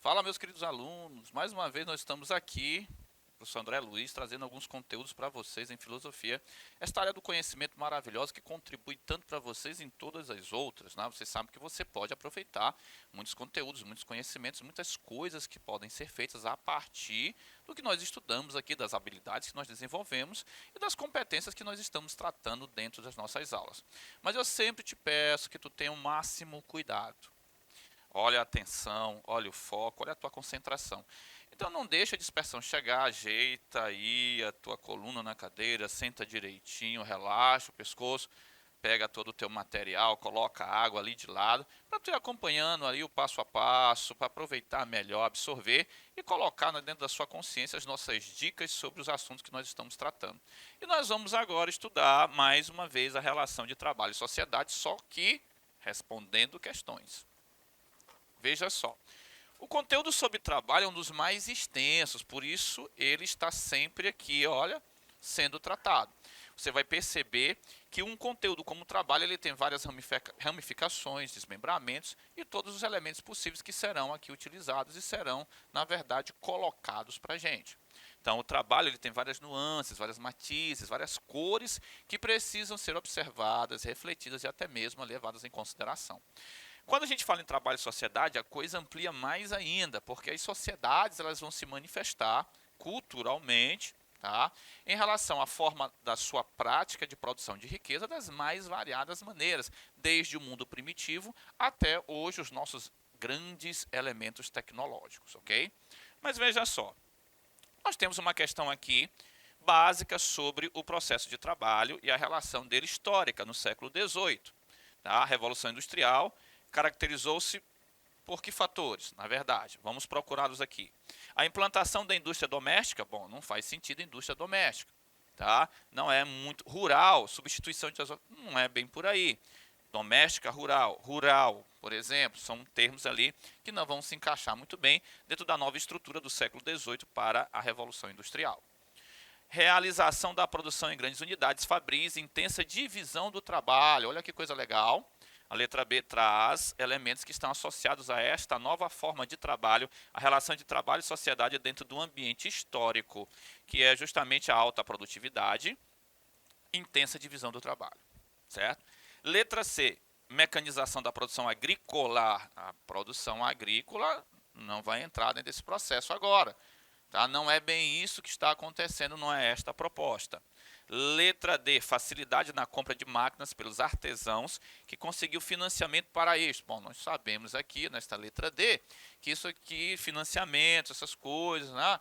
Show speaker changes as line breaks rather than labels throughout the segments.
Fala, meus queridos alunos, mais uma vez nós estamos aqui, professor André Luiz, trazendo alguns conteúdos para vocês em filosofia, esta área do conhecimento maravilhosa que contribui tanto para vocês em todas as outras, né? Você sabe que você pode aproveitar muitos conteúdos, muitos conhecimentos, muitas coisas que podem ser feitas a partir do que nós estudamos aqui, das habilidades que nós desenvolvemos e das competências que nós estamos tratando dentro das nossas aulas. Mas eu sempre te peço que tu tenha o máximo cuidado. Olha a atenção, olha o foco, olha a tua concentração. Então não deixa a dispersão chegar, ajeita aí a tua coluna na cadeira, senta direitinho, relaxa o pescoço, pega todo o teu material, coloca a água ali de lado, para tu ir acompanhando ali o passo a passo, para aproveitar melhor, absorver e colocar dentro da sua consciência as nossas dicas sobre os assuntos que nós estamos tratando. E nós vamos agora estudar mais uma vez a relação de trabalho e sociedade, só que respondendo questões. Veja só, o conteúdo sobre trabalho é um dos mais extensos, por isso ele está sempre aqui, olha, sendo tratado. Você vai perceber que um conteúdo como trabalho ele tem várias ramificações, desmembramentos e todos os elementos possíveis que serão aqui utilizados e serão, na verdade, colocados para a gente. Então, o trabalho ele tem várias nuances, várias matizes, várias cores que precisam ser observadas, refletidas e até mesmo levadas em consideração. Quando a gente fala em trabalho e sociedade, a coisa amplia mais ainda, porque as sociedades elas vão se manifestar culturalmente, tá, em relação à forma da sua prática de produção de riqueza das mais variadas maneiras, desde o mundo primitivo até hoje os nossos grandes elementos tecnológicos, ok? Mas veja só, nós temos uma questão aqui básica sobre o processo de trabalho e a relação dele histórica no século XVIII. Tá? A Revolução Industrial caracterizou-se por que fatores? Na verdade, vamos procurá-los aqui. A implantação da indústria doméstica, bom, não faz sentido indústria doméstica, tá? Não é muito rural, substituição de não é bem por aí. Doméstica, rural, rural, por exemplo, são termos ali que não vão se encaixar muito bem dentro da nova estrutura do século XVIII para a Revolução Industrial. Realização da produção em grandes unidades fabris, intensa divisão do trabalho, olha que coisa legal. A letra B traz elementos que estão associados a esta nova forma de trabalho, a relação de trabalho e sociedade dentro do ambiente histórico, que é justamente a alta produtividade, intensa divisão do trabalho, certo? Letra C, mecanização da produção agrícola. A produção agrícola não vai entrar dentro desse processo agora, tá? Não é bem isso que está acontecendo, não é esta a proposta. Letra D, facilidade na compra de máquinas pelos artesãos que conseguiu financiamento para isso. Bom, nós sabemos aqui nesta letra D que isso aqui, financiamento, essas coisas, né?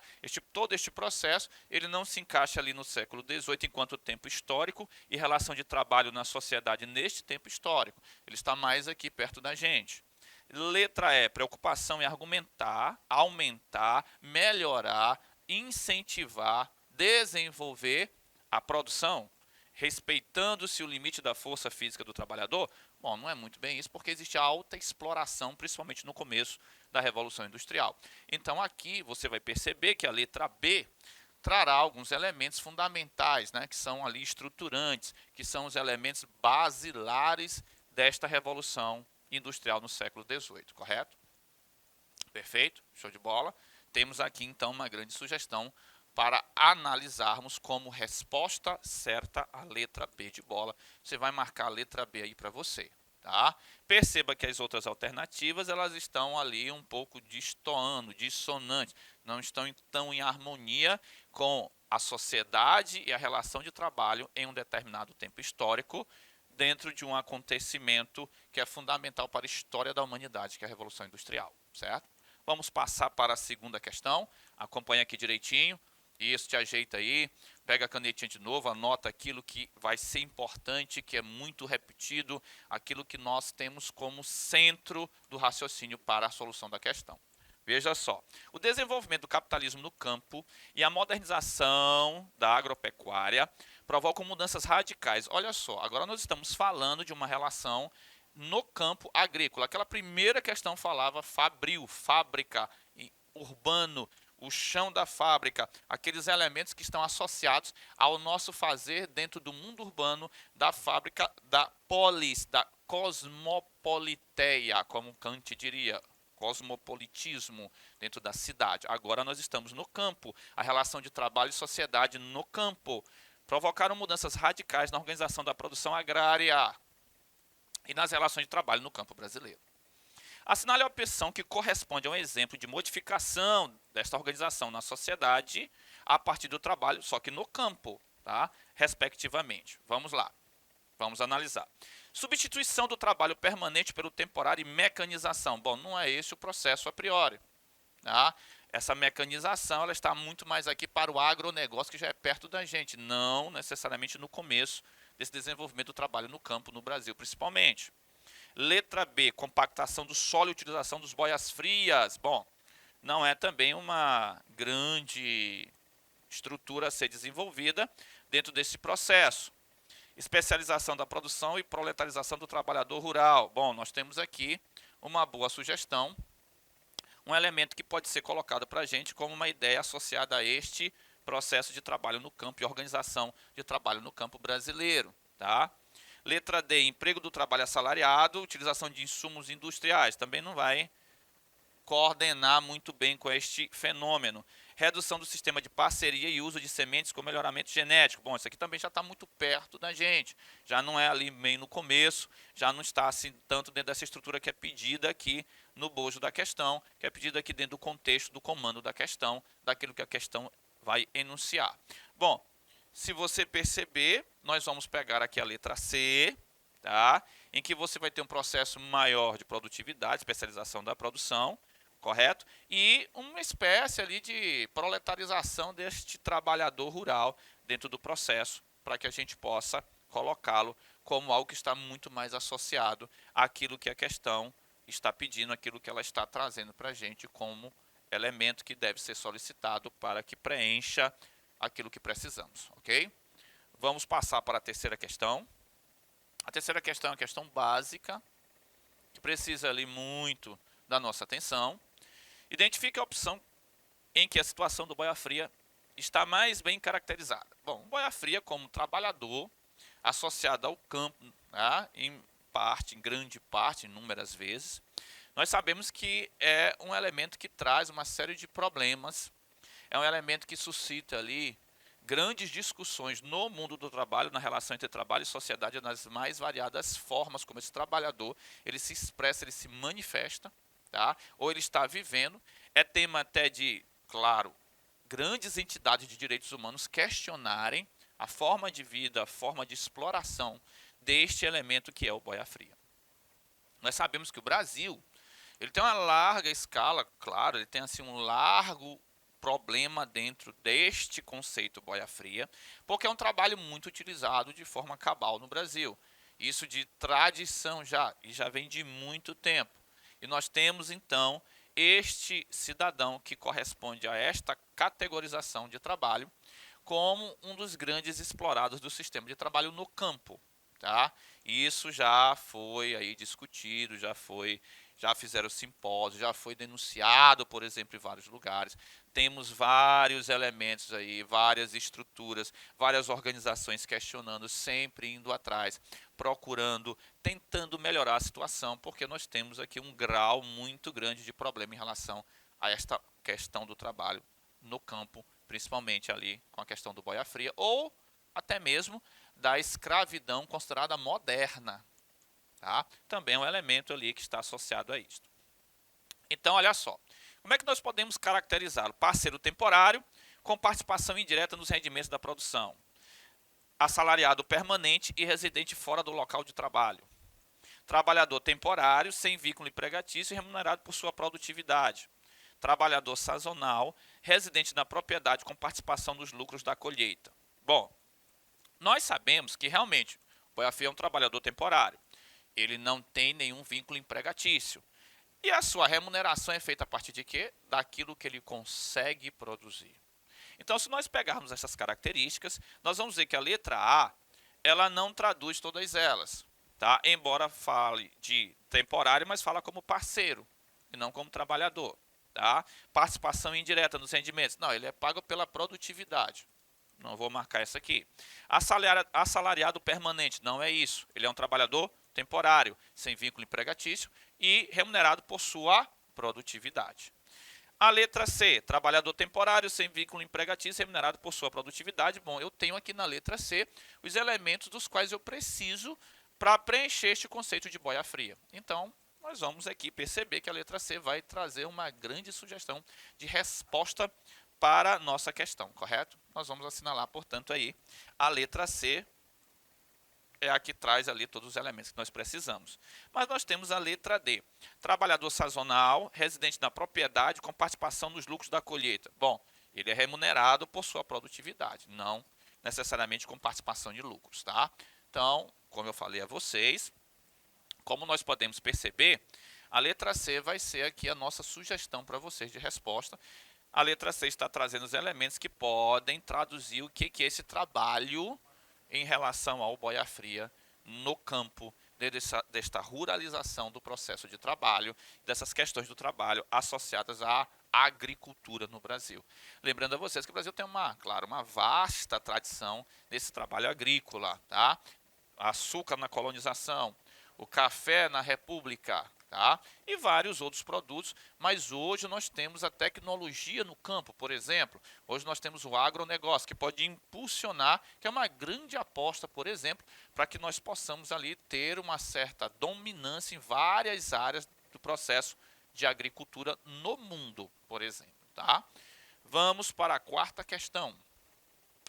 Todo este processo, ele não se encaixa ali no século XVIII enquanto tempo histórico e relação de trabalho na sociedade neste tempo histórico. Ele está mais aqui perto da gente. Letra E, preocupação em argumentar, aumentar, melhorar, incentivar, desenvolver a produção, respeitando-se o limite da força física do trabalhador? Bom, não é muito bem isso, porque existe alta exploração, principalmente no começo da Revolução Industrial. Então, aqui você vai perceber que a letra B trará alguns elementos fundamentais, né, que são ali estruturantes, que são os elementos basilares desta Revolução Industrial no século XVIII, correto? Perfeito? Show de bola. Temos aqui, então, uma grande sugestão para analisarmos como resposta certa a letra B de bola. Você vai marcar a letra B aí para você, tá? Perceba que as outras alternativas, elas estão ali um pouco destoando, dissonantes, não estão tão em harmonia com a sociedade e a relação de trabalho em um determinado tempo histórico, dentro de um acontecimento que é fundamental para a história da humanidade, que é a Revolução Industrial, certo? Vamos passar para a segunda questão, acompanha aqui direitinho. Isso, te ajeita aí, pega a canetinha de novo, anota aquilo que vai ser importante, que é muito repetido, aquilo que nós temos como centro do raciocínio para a solução da questão. Veja só, o desenvolvimento do capitalismo no campo e a modernização da agropecuária provocam mudanças radicais. Olha só, agora nós estamos falando de uma relação no campo agrícola. Aquela primeira questão falava fabril, fábrica, urbano, o chão da fábrica, aqueles elementos que estão associados ao nosso fazer dentro do mundo urbano da fábrica da polis, da cosmopoliteia, como Kant diria, cosmopolitismo dentro da cidade. Agora nós estamos no campo, a relação de trabalho e sociedade no campo. Provocaram mudanças radicais na organização da produção agrária e nas relações de trabalho no campo brasileiro. Assinale a opção que corresponde a um exemplo de modificação desta organização na sociedade a partir do trabalho, só que no campo, tá? Respectivamente. Vamos lá, vamos analisar. Substituição do trabalho permanente pelo temporário e mecanização. Bom, não é esse o processo a priori. Tá? Essa mecanização ela está muito mais aqui para o agronegócio, que já é perto da gente, não necessariamente no começo desse desenvolvimento do trabalho no campo, no Brasil principalmente. Letra B, compactação do solo e utilização dos boias frias. Bom, não é também uma grande estrutura a ser desenvolvida dentro desse processo. Especialização da produção e proletarização do trabalhador rural. Bom, nós temos aqui uma boa sugestão, um elemento que pode ser colocado para a gente como uma ideia associada a este processo de trabalho no campo e organização de trabalho no campo brasileiro. Tá? Letra D, emprego do trabalho assalariado, utilização de insumos industriais. Também não vai coordenar muito bem com este fenômeno. Redução do sistema de parceria e uso de sementes com melhoramento genético. Bom, isso aqui também já está muito perto da gente. Já não é ali meio no começo, já não está assim tanto dentro dessa estrutura que é pedida aqui no bojo da questão, que é pedida aqui dentro do contexto do comando da questão, daquilo que a questão vai enunciar. Bom, se você perceber, nós vamos pegar aqui a letra C, tá? Em que você vai ter um processo maior de produtividade, especialização da produção, correto? E uma espécie ali de proletarização deste trabalhador rural dentro do processo, para que a gente possa colocá-lo como algo que está muito mais associado àquilo que a questão está pedindo, aquilo que ela está trazendo para a gente como elemento que deve ser solicitado para que preencha aquilo que precisamos, ok? Vamos passar para a terceira questão. A terceira questão é uma questão básica, que precisa ali muito da nossa atenção. Identifique a opção em que a situação do boia fria está mais bem caracterizada. Bom, o boia fria como trabalhador associado ao campo, tá? Em grande parte, inúmeras vezes, nós sabemos que é um elemento que traz uma série de problemas, é um elemento que suscita ali grandes discussões no mundo do trabalho, na relação entre trabalho e sociedade, nas mais variadas formas como esse trabalhador, ele se expressa, ele se manifesta, tá? Ou ele está vivendo. É tema até de, claro, grandes entidades de direitos humanos questionarem a forma de vida, a forma de exploração deste elemento que é o boia fria. Nós sabemos que o Brasil, ele tem uma larga escala, claro, ele tem assim um largo problema dentro deste conceito boia fria, porque é um trabalho muito utilizado de forma cabal no Brasil. Isso de tradição já, e já vem de muito tempo. E nós temos então este cidadão que corresponde a esta categorização de trabalho como um dos grandes explorados do sistema de trabalho no campo, tá? Isso já foi aí discutido, já fizeram simpósios, já foi denunciado, por exemplo, em vários lugares. Temos vários elementos aí, várias estruturas, várias organizações questionando, sempre indo atrás, procurando, tentando melhorar a situação, porque nós temos aqui um grau muito grande de problema em relação a esta questão do trabalho no campo, principalmente ali com a questão do boia fria, ou até mesmo da escravidão considerada moderna. Tá? Também é um elemento ali que está associado a isto. Então, olha só. Como é que nós podemos caracterizá-lo? Parceiro temporário, com participação indireta nos rendimentos da produção. Assalariado permanente e residente fora do local de trabalho. Trabalhador temporário, sem vínculo empregatício e remunerado por sua produtividade. Trabalhador sazonal, residente na propriedade com participação nos lucros da colheita. Bom, nós sabemos que realmente o boia fria é um trabalhador temporário. Ele não tem nenhum vínculo empregatício. E a sua remuneração é feita a partir de quê? Daquilo que ele consegue produzir. Então, se nós pegarmos essas características, nós vamos ver que a letra A, ela não traduz todas elas, tá? Embora fale de temporário, mas fala como parceiro e não como trabalhador. Tá? Participação indireta nos rendimentos. Não, ele é pago pela produtividade. Não vou marcar essa aqui. Assalariado permanente. Não é isso. Ele é um trabalhador temporário, sem vínculo empregatício e remunerado por sua produtividade. A letra C, trabalhador temporário, sem vínculo empregatício, remunerado por sua produtividade. Bom, eu tenho aqui na letra C os elementos dos quais eu preciso para preencher este conceito de boia fria. Então, nós vamos aqui perceber que a letra C vai trazer uma grande sugestão de resposta para a nossa questão, correto? Nós vamos assinalar, portanto, aí a letra C é a que traz ali todos os elementos que nós precisamos. Mas nós temos a letra D. Trabalhador sazonal, residente na propriedade, com participação nos lucros da colheita. Bom, ele é remunerado por sua produtividade, não necessariamente com participação de lucros, tá? Então, como eu falei a vocês, como nós podemos perceber, a letra C vai ser aqui a nossa sugestão para vocês de resposta. A letra C está trazendo os elementos que podem traduzir o que é esse trabalho em relação ao boia fria no campo desta ruralização do processo de trabalho, dessas questões do trabalho associadas à agricultura no Brasil. Lembrando a vocês que o Brasil tem uma vasta tradição nesse trabalho agrícola, tá? Açúcar na colonização, o café na república, tá? E vários outros produtos, mas hoje nós temos a tecnologia no campo, por exemplo. Hoje nós temos o agronegócio, que pode impulsionar, que é uma grande aposta, por exemplo, para que nós possamos ali ter uma certa dominância em várias áreas do processo de agricultura no mundo, por exemplo, tá? Vamos para a quarta questão.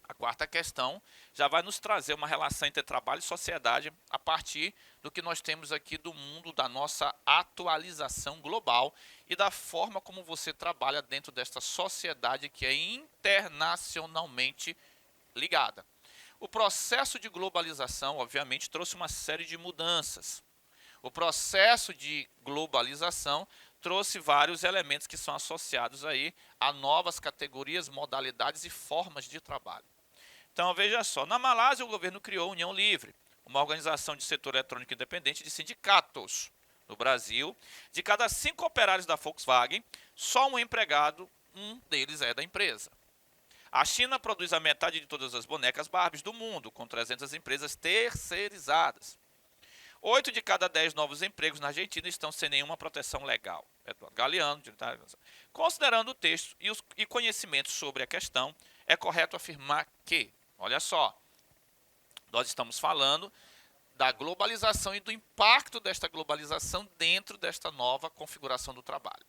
A quarta questão já vai nos trazer uma relação entre trabalho e sociedade a partir do que nós temos aqui do mundo, da nossa atualização global e da forma como você trabalha dentro desta sociedade que é internacionalmente ligada. O processo de globalização, obviamente, trouxe uma série de mudanças. O processo de globalização trouxe vários elementos que são associados aí a novas categorias, modalidades e formas de trabalho. Então, veja só, na Malásia o governo criou a União Livre, uma organização de setor eletrônico independente de sindicatos. No Brasil, de cada 5 operários da Volkswagen, só um empregado, um deles é da empresa. A China produz a metade de todas as bonecas Barbies do mundo, com 300 empresas terceirizadas. 8 de cada 10 novos empregos na Argentina estão sem nenhuma proteção legal. Eduardo Galeano, considerando o texto e conhecimentos sobre a questão, é correto afirmar que, olha só, nós estamos falando da globalização e do impacto desta globalização dentro desta nova configuração do trabalho.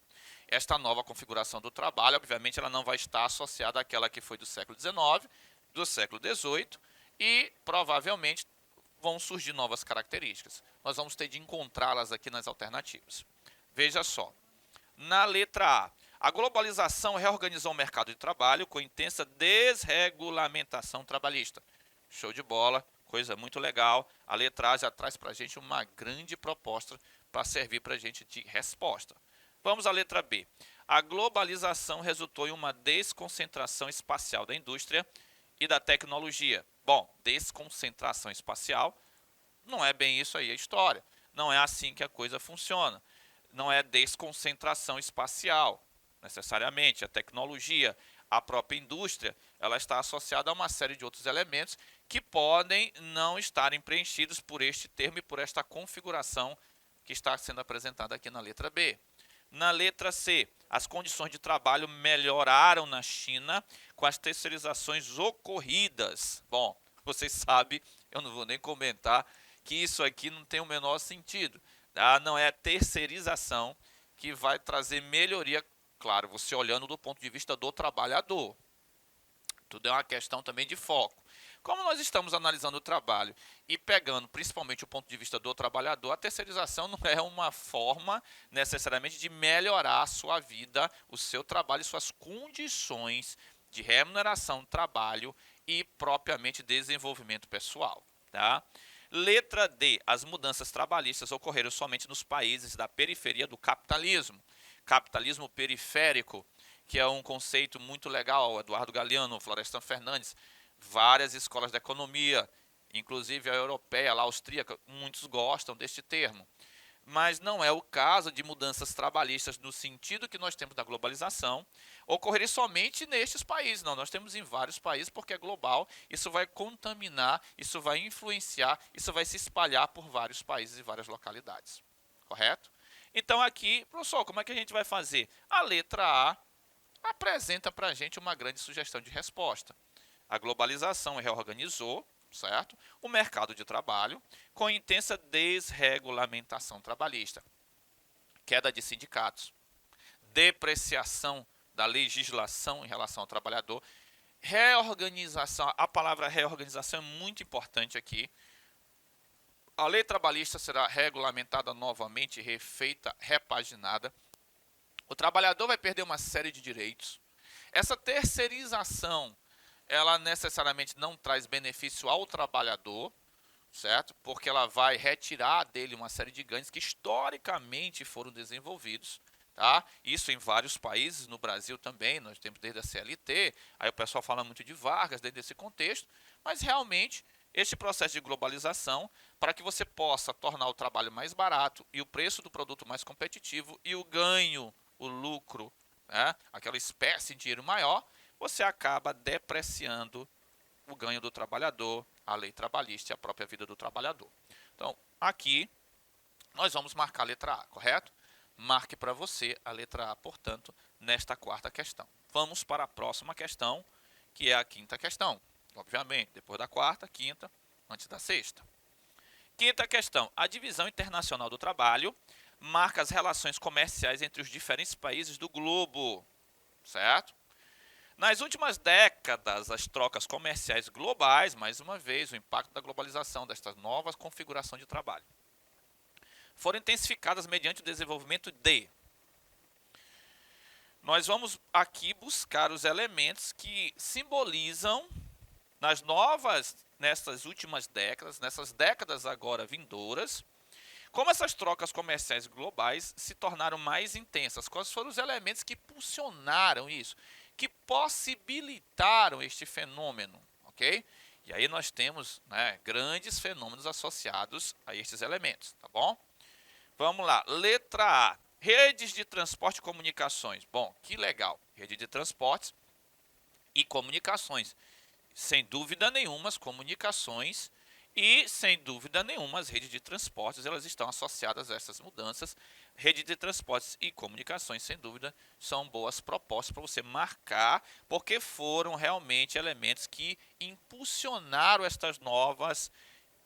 Esta nova configuração do trabalho, obviamente, ela não vai estar associada àquela que foi do século XIX, do século XVIII e, provavelmente, vão surgir novas características. Nós vamos ter de encontrá-las aqui nas alternativas. Veja só, na letra A globalização reorganizou o mercado de trabalho com intensa desregulamentação trabalhista. Show de bola, coisa muito legal. A letra A já traz para a gente uma grande proposta para servir para a gente de resposta. Vamos à letra B. A globalização resultou em uma desconcentração espacial da indústria e da tecnologia. Bom, desconcentração espacial não é bem isso aí a história. Não é assim que a coisa funciona. Não é desconcentração espacial, necessariamente. A tecnologia, a própria indústria, ela está associada a uma série de outros elementos que podem não estarem preenchidos por este termo e por esta configuração que está sendo apresentada aqui na letra B. Na letra C, as condições de trabalho melhoraram na China com as terceirizações ocorridas. Bom, vocês sabem, eu não vou nem comentar, que isso aqui não tem o menor sentido. Tá? Não é a terceirização que vai trazer melhoria, claro, você olhando do ponto de vista do trabalhador. Tudo é uma questão também de foco. Como nós estamos analisando o trabalho e pegando principalmente o ponto de vista do trabalhador, a terceirização não é uma forma necessariamente de melhorar a sua vida, o seu trabalho e suas condições de remuneração do trabalho e propriamente desenvolvimento pessoal. Tá? Letra D. As mudanças trabalhistas ocorreram somente nos países da periferia do capitalismo. Capitalismo periférico, que é um conceito muito legal, Eduardo Galeano, Florestan Fernandes, várias escolas de economia, inclusive a europeia, a austríaca, muitos gostam deste termo. mas não é o caso de mudanças trabalhistas no sentido que nós temos da globalização, ocorrer somente nestes países. Não, nós temos em vários países porque é global, isso vai contaminar, isso vai influenciar, isso vai se espalhar por vários países e várias localidades. Correto? Então aqui, professor, como é que a gente vai fazer? A letra A apresenta para a gente uma grande sugestão de resposta. A globalização reorganizou, certo? O mercado de trabalho com intensa desregulamentação trabalhista, queda de sindicatos, depreciação da legislação em relação ao trabalhador, reorganização. A palavra reorganização é muito importante aqui. A lei trabalhista será regulamentada novamente, refeita, repaginada. O trabalhador vai perder uma série de direitos. Essa terceirização, ela necessariamente não traz benefício ao trabalhador, certo? Porque ela vai retirar dele uma série de ganhos que historicamente foram desenvolvidos, tá? Isso em vários países, no Brasil também, nós temos desde a CLT, aí o pessoal fala muito de Vargas dentro desse contexto, mas realmente este processo de globalização, para que você possa tornar o trabalho mais barato e o preço do produto mais competitivo e o ganho, o lucro, né? Aquela espécie de dinheiro maior, você acaba depreciando o ganho do trabalhador, a lei trabalhista e a própria vida do trabalhador. Então, aqui nós vamos marcar a letra A, correto? Marque para você a letra A, portanto, nesta quarta questão. Vamos para a próxima questão, que é a quinta questão. Obviamente, depois da quarta, quinta, antes da sexta. Quinta questão. A divisão internacional do trabalho marca as relações comerciais entre os diferentes países do globo, certo? Nas últimas décadas, as trocas comerciais globais, mais uma vez, o impacto da globalização, desta nova configuração de trabalho, foram intensificadas mediante o desenvolvimento de... Nós vamos aqui buscar os elementos que simbolizam nessas últimas décadas, nessas décadas agora vindouras, como essas trocas comerciais globais se tornaram mais intensas. Quais foram os elementos que impulsionaram isso, que possibilitaram este fenômeno, ok? E aí nós temos, né, grandes fenômenos associados a estes elementos, tá bom? Vamos lá, letra A, redes de transporte e comunicações. Bom, que legal, rede de transportes e comunicações. Sem dúvida nenhuma, as comunicações e, sem dúvida nenhuma, as redes de transportes, elas estão associadas a essas mudanças. Rede de transportes e comunicações, sem dúvida, são boas propostas para você marcar, porque foram realmente elementos que impulsionaram estas novas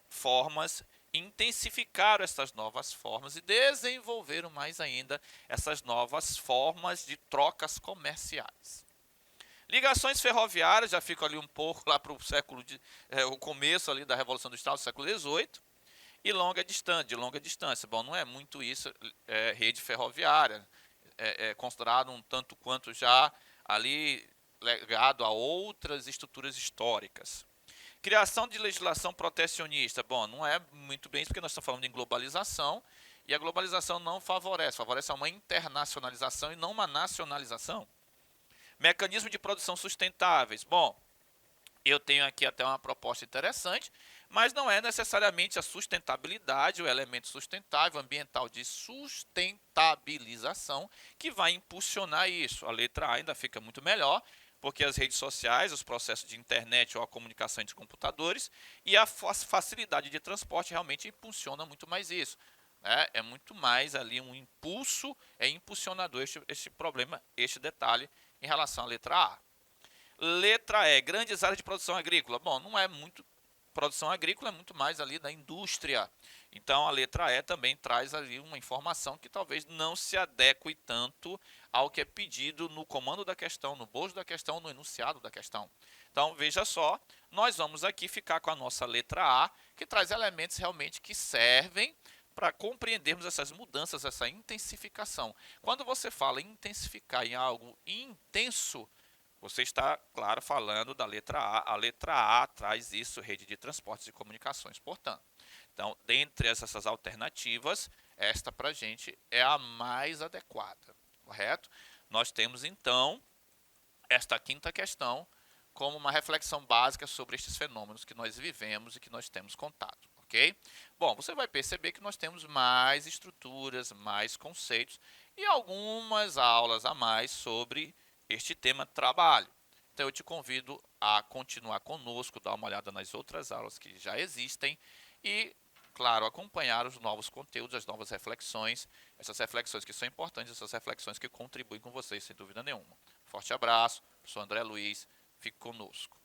formas, intensificaram essas novas formas e desenvolveram mais ainda essas novas formas de trocas comerciais. Ligações ferroviárias, já fica ali um pouco lá para o século, o começo ali da Revolução Industrial do século XVIII, e de longa distância. Bom, não é muito isso, rede ferroviária, é considerado um tanto quanto já ali legado a outras estruturas históricas. Criação de legislação protecionista. Bom, não é muito bem isso, porque nós estamos falando em globalização, e a globalização não favorece uma internacionalização e não uma nacionalização. Mecanismo de produção sustentáveis. Bom, eu tenho aqui até uma proposta interessante, mas não é necessariamente a sustentabilidade, o elemento sustentável, ambiental de sustentabilização, que vai impulsionar isso. A letra A ainda fica muito melhor, porque as redes sociais, os processos de internet ou a comunicação entre computadores e a facilidade de transporte realmente impulsiona muito mais isso. É muito mais ali um impulso, é impulsionador este problema, este detalhe em relação à letra A. Letra E, grandes áreas de produção agrícola. Bom, não é muito produção agrícola, é muito mais ali da indústria. Então, a letra E também traz ali uma informação que talvez não se adeque tanto ao que é pedido no comando da questão, no bojo da questão, no enunciado da questão. Então, veja só, nós vamos aqui ficar com a nossa letra A, que traz elementos realmente que servem para compreendermos essas mudanças, essa intensificação. Quando você fala em intensificar em algo intenso, você está, claro, falando da letra A. A letra A traz isso, rede de transportes e comunicações, portanto. Então, dentre essas alternativas, esta para a gente é a mais adequada, correto? Nós temos, então, esta quinta questão como uma reflexão básica sobre estes fenômenos que nós vivemos e que nós temos contato. ok? Bom, você vai perceber que nós temos mais estruturas, mais conceitos e algumas aulas a mais sobre este tema trabalho. Então eu te convido a continuar conosco, dar uma olhada nas outras aulas que já existem e, claro, acompanhar os novos conteúdos, as novas reflexões, essas reflexões que são importantes, essas reflexões que contribuem com vocês, sem dúvida nenhuma. Forte abraço, professor André Luiz, fique conosco.